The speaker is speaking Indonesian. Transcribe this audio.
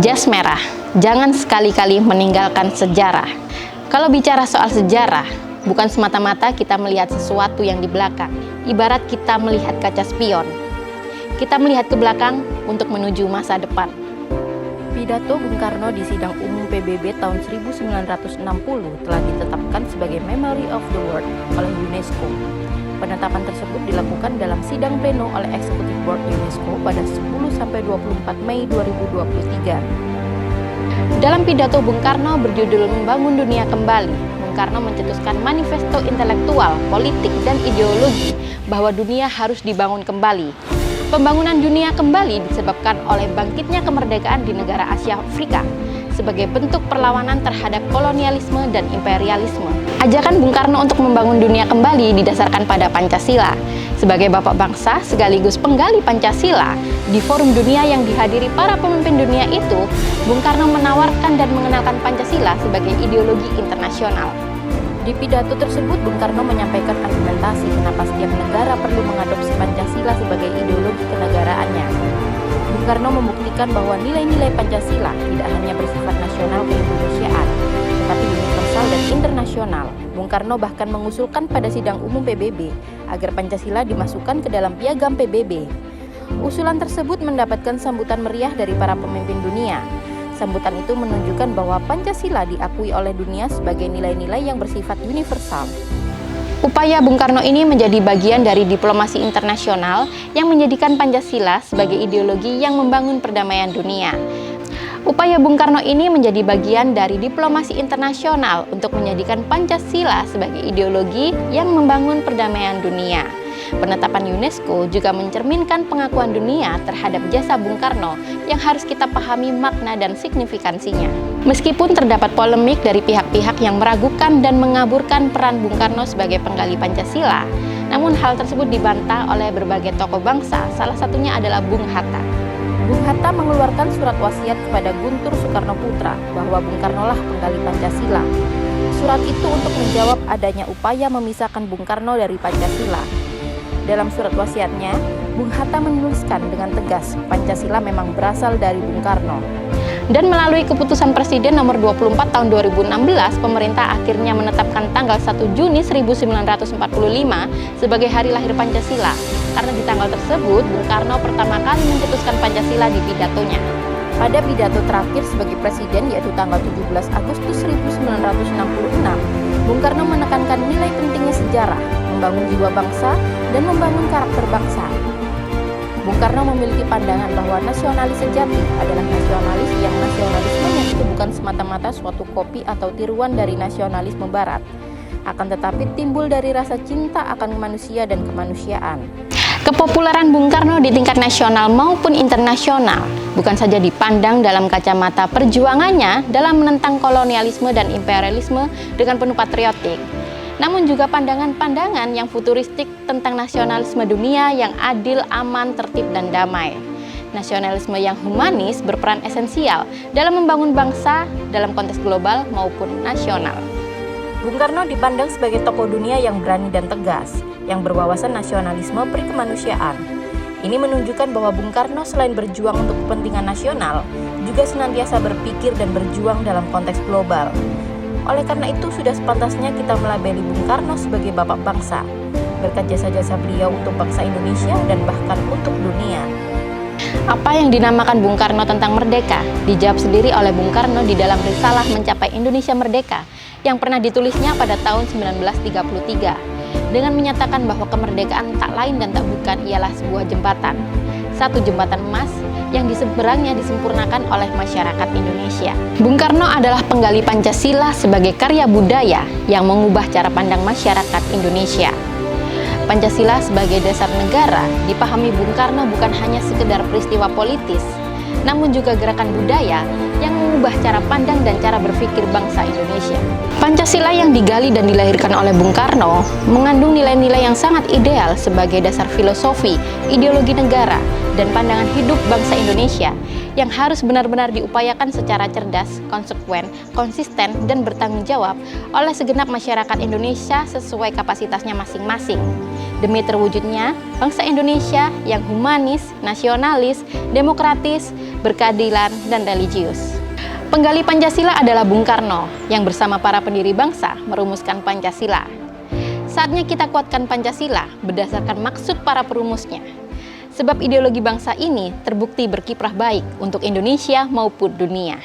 Jas merah, jangan sekali-kali meninggalkan sejarah. Kalau bicara soal sejarah, bukan semata-mata kita melihat sesuatu yang di belakang. Ibarat kita melihat kaca spion. Kita melihat ke belakang untuk menuju masa depan. Pidato Bung Karno di sidang umum PBB tahun 1960 telah ditetapkan sebagai Memory of the World oleh UNESCO. Penetapan tersebut dilakukan dalam sidang pleno oleh Executive Board UNESCO pada 10-24 Mei 2023. Dalam pidato Bung Karno berjudul Membangun Dunia Kembali, Bung Karno mencetuskan manifesto intelektual, politik, dan ideologi bahwa dunia harus dibangun kembali. Pembangunan dunia kembali disebabkan oleh bangkitnya kemerdekaan di negara Asia Afrika sebagai bentuk perlawanan terhadap kolonialisme dan imperialisme. Ajakan Bung Karno untuk membangun dunia kembali didasarkan pada Pancasila. Sebagai bapak bangsa sekaligus penggali Pancasila, di forum dunia yang dihadiri para pemimpin dunia itu, Bung Karno menawarkan dan mengenalkan Pancasila sebagai ideologi internasional. Di pidato tersebut, Bung Karno menyampaikan argumentasi kenapa setiap negara perlu mengadopsi Pancasila sebagai ideologi kenegaraannya. Bung Karno membuktikan bahwa nilai-nilai Pancasila tidak hanya bersifat nasional keindonesiaan, tetapi universal dan internasional. Bung Karno bahkan mengusulkan pada sidang umum PBB agar Pancasila dimasukkan ke dalam piagam PBB. Usulan tersebut mendapatkan sambutan meriah dari para pemimpin dunia. Sambutan itu menunjukkan bahwa Pancasila diakui oleh dunia sebagai nilai-nilai yang bersifat universal. Upaya Bung Karno ini menjadi bagian dari diplomasi internasional yang menjadikan Pancasila sebagai ideologi yang membangun perdamaian dunia. Upaya Bung Karno ini menjadi bagian dari diplomasi internasional untuk menjadikan Pancasila sebagai ideologi yang membangun perdamaian dunia. Penetapan UNESCO juga mencerminkan pengakuan dunia terhadap jasa Bung Karno yang harus kita pahami makna dan signifikansinya. Meskipun terdapat polemik dari pihak-pihak yang meragukan dan mengaburkan peran Bung Karno sebagai penggali Pancasila, namun hal tersebut dibantah oleh berbagai tokoh bangsa, salah satunya adalah Bung Hatta. Bung Hatta mengeluarkan surat wasiat kepada Guntur Soekarno Putra bahwa Bung Karno lah penggali Pancasila. Surat itu untuk menjawab adanya upaya memisahkan Bung Karno dari Pancasila. Dalam surat wasiatnya, Bung Hatta menuliskan dengan tegas Pancasila memang berasal dari Bung Karno. Dan melalui keputusan Presiden nomor 24 tahun 2016, pemerintah akhirnya menetapkan tanggal 1 Juni 1945 sebagai hari lahir Pancasila. Karena di tanggal tersebut, Bung Karno pertama kali mencetuskan Pancasila di pidatonya. Pada pidato terakhir sebagai Presiden, yaitu tanggal 17 Agustus 1966, Bung Karno menekankan nilai pentingnya sejarah, membangun jiwa bangsa, dan membangun karakter bangsa. Bung Karno memiliki pandangan bahwa nasionalis sejati adalah nasionalis yang nasionalismenya itu bukan semata-mata suatu kopi atau tiruan dari nasionalisme barat, akan tetapi timbul dari rasa cinta akan manusia dan kemanusiaan. Kepopuleran Bung Karno di tingkat nasional maupun internasional bukan saja dipandang dalam kacamata perjuangannya dalam menentang kolonialisme dan imperialisme dengan penuh patriotik, namun juga pandangan-pandangan yang futuristik tentang nasionalisme dunia yang adil, aman, tertib, dan damai. Nasionalisme yang humanis berperan esensial dalam membangun bangsa dalam konteks global maupun nasional. Bung Karno dipandang sebagai tokoh dunia yang berani dan tegas, yang berwawasan nasionalisme perikemanusiaan. Ini menunjukkan bahwa Bung Karno selain berjuang untuk kepentingan nasional, juga senantiasa berpikir dan berjuang dalam konteks global. Oleh karena itu, sudah sepantasnya kita melabeli Bung Karno sebagai bapak bangsa, berkat jasa-jasa beliau untuk bangsa Indonesia dan bahkan untuk dunia. Apa yang dinamakan Bung Karno tentang merdeka dijawab sendiri oleh Bung Karno di dalam risalah Mencapai Indonesia Merdeka yang pernah ditulisnya pada tahun 1933 dengan menyatakan bahwa kemerdekaan tak lain dan tak bukan ialah sebuah jembatan, satu jembatan emas yang diseberangnya disempurnakan oleh masyarakat Indonesia. Bung Karno adalah penggali Pancasila sebagai karya budaya yang mengubah cara pandang masyarakat Indonesia. Pancasila sebagai dasar negara dipahami Bung Karno bukan hanya sekedar peristiwa politis, namun juga gerakan budaya yang mengubah cara pandang dan cara berpikir bangsa Indonesia. Pancasila yang digali dan dilahirkan oleh Bung Karno mengandung nilai-nilai yang sangat ideal sebagai dasar filosofi, ideologi negara, dan pandangan hidup bangsa Indonesia yang harus benar-benar diupayakan secara cerdas, konsekuen, konsisten, dan bertanggung jawab oleh segenap masyarakat Indonesia sesuai kapasitasnya masing-masing. demi terwujudnya bangsa Indonesia yang humanis, nasionalis, demokratis, berkeadilan, dan religius. Penggali Pancasila adalah Bung Karno yang bersama para pendiri bangsa merumuskan Pancasila. Saatnya kita kuatkan Pancasila berdasarkan maksud para perumusnya. Sebab ideologi bangsa ini terbukti berkiprah baik untuk Indonesia maupun dunia.